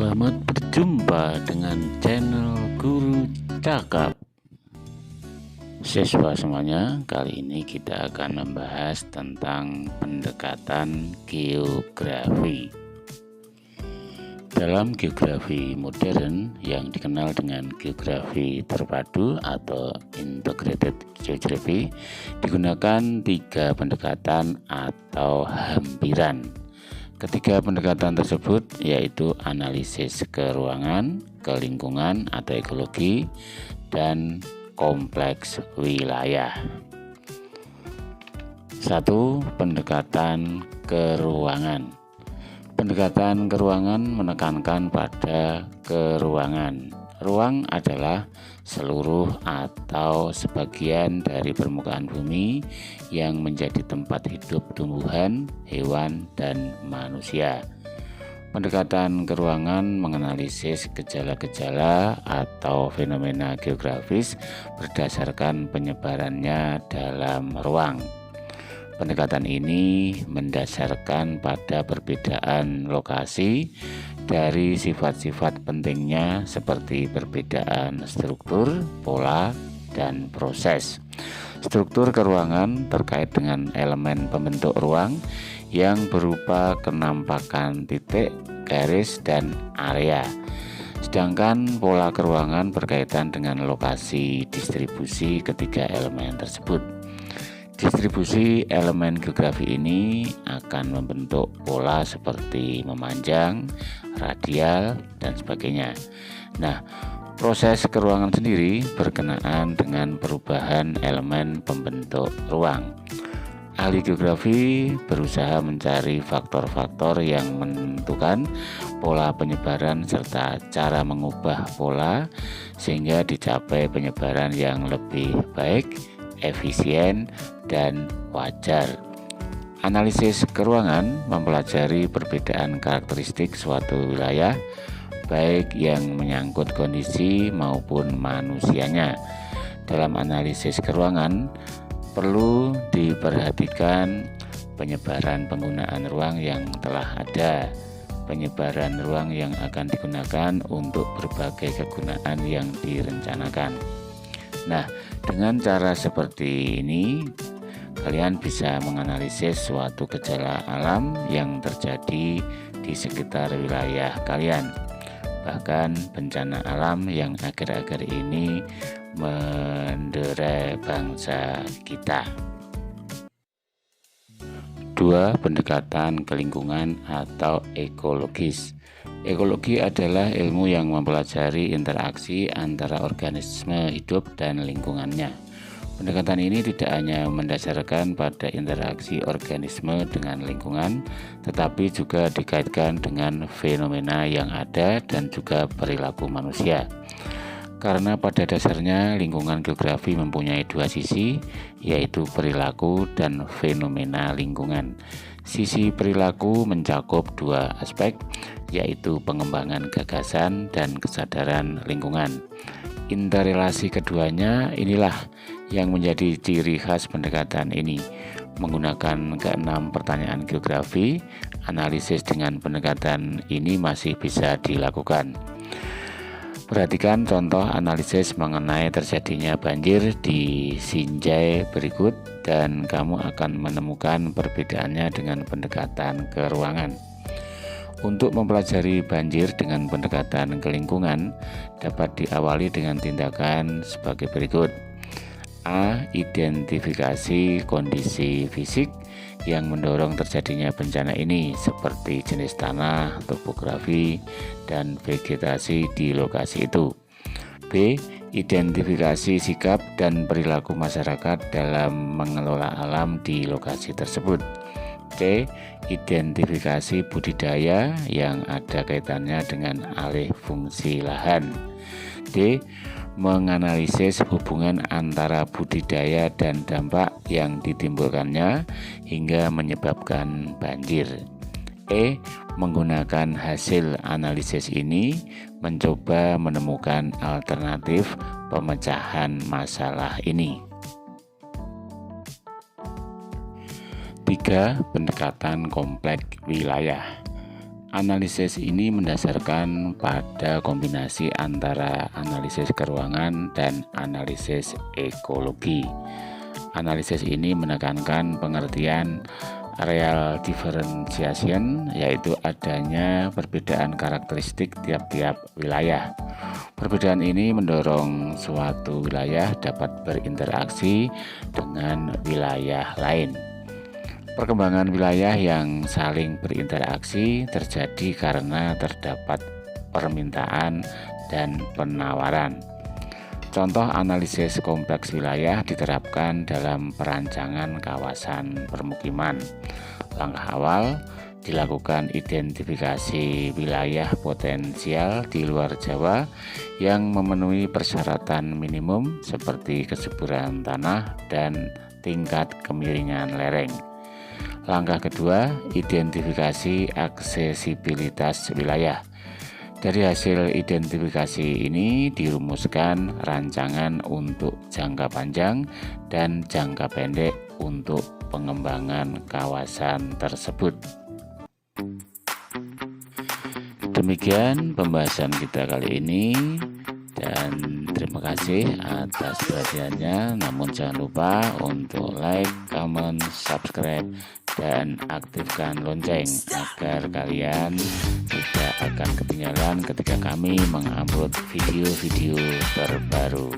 Selamat berjumpa dengan channel Guru Cakap. Siswa semuanya, kali ini kita akan membahas tentang pendekatan geografi. Dalam geografi modern yang dikenal dengan geografi terpadu atau integrated geography, digunakan 3 pendekatan atau hampiran. Ketiga pendekatan tersebut yaitu analisis keruangan, kelingkungan atau ekologi, dan kompleks wilayah. 1. Pendekatan keruangan. Pendekatan keruangan menekankan pada keruangan. Ruang adalah seluruh atau sebagian dari permukaan bumi yang menjadi tempat hidup tumbuhan, hewan, dan manusia. Pendekatan keruangan menganalisis gejala-gejala atau fenomena geografis berdasarkan penyebarannya dalam ruang. Pendekatan ini mendasarkan pada perbedaan lokasi dari sifat-sifat pentingnya seperti perbedaan struktur, pola, dan proses. Struktur keruangan terkait dengan elemen pembentuk ruang yang berupa kenampakan titik, garis, dan area. Sedangkan pola keruangan berkaitan dengan lokasi distribusi ketiga elemen tersebut. Distribusi elemen geografi ini akan membentuk pola seperti memanjang, radial, dan sebagainya. Nah, proses keruangan sendiri berkenaan dengan perubahan elemen pembentuk ruang. Ahli geografi berusaha mencari faktor-faktor yang menentukan pola penyebaran serta cara mengubah pola sehingga dicapai penyebaran yang lebih baik, efisien, dan wajar. Analisis keruangan mempelajari perbedaan karakteristik suatu wilayah, baik yang menyangkut kondisi maupun manusianya. Dalam analisis keruangan, perlu diperhatikan penyebaran penggunaan ruang yang telah ada, penyebaran ruang yang akan digunakan untuk berbagai kegunaan yang direncanakan. Nah, dengan cara seperti ini, kalian bisa menganalisis suatu gejala alam yang terjadi di sekitar wilayah kalian. Bahkan bencana alam yang akhir-akhir ini mendera bangsa kita. 2. Pendekatan kelingkungan atau ekologis. Ekologi adalah ilmu yang mempelajari interaksi antara organisme hidup dan lingkungannya. Pendekatan ini tidak hanya mendasarkan pada interaksi organisme dengan lingkungan, tetapi juga dikaitkan dengan fenomena yang ada dan juga perilaku manusia. Karena pada dasarnya lingkungan geografi mempunyai 2 sisi, yaitu perilaku dan fenomena lingkungan. Sisi perilaku mencakup 2 aspek, yaitu pengembangan gagasan dan kesadaran lingkungan. Interrelasi keduanya inilah yang menjadi ciri khas pendekatan ini. Menggunakan ke-6 pertanyaan geografi, analisis dengan pendekatan ini masih bisa dilakukan. Perhatikan contoh analisis mengenai terjadinya banjir di Sinjai berikut dan kamu akan menemukan perbedaannya dengan pendekatan keruangan. Untuk mempelajari banjir dengan pendekatan kelingkungan dapat diawali dengan tindakan sebagai berikut. A. Identifikasi kondisi fisik yang mendorong terjadinya bencana ini seperti jenis tanah, topografi, dan vegetasi di lokasi itu. B. Identifikasi sikap dan perilaku masyarakat dalam mengelola alam di lokasi tersebut. C. Identifikasi budidaya yang ada kaitannya dengan alih fungsi lahan. D. Menganalisis hubungan antara budidaya dan dampak yang ditimbulkannya hingga menyebabkan banjir. E. Menggunakan hasil analisis ini mencoba menemukan alternatif pemecahan masalah ini. 3. Pendekatan kompleks wilayah. Analisis ini mendasarkan pada kombinasi antara analisis keuangan dan analisis ekologi. Analisis ini menekankan pengertian real differentiation, yaitu adanya perbedaan karakteristik tiap-tiap wilayah. Perbedaan ini mendorong suatu wilayah dapat berinteraksi dengan wilayah lain. Perkembangan wilayah yang saling berinteraksi terjadi karena terdapat permintaan dan penawaran. Contoh analisis kompleks wilayah diterapkan dalam perancangan kawasan permukiman. Langkah awal dilakukan identifikasi wilayah potensial di luar Jawa yang memenuhi persyaratan minimum seperti kesuburan tanah dan tingkat kemiringan lereng. Langkah kedua, identifikasi aksesibilitas wilayah. Dari hasil identifikasi ini dirumuskan rancangan untuk jangka panjang dan jangka pendek untuk pengembangan kawasan tersebut. Demikian pembahasan kita kali ini, dan terima kasih atas perhatiannya. Namun jangan lupa untuk like, comment, subscribe, dan aktifkan lonceng agar kalian tidak akan ketinggalan ketika kami mengupload video-video terbaru.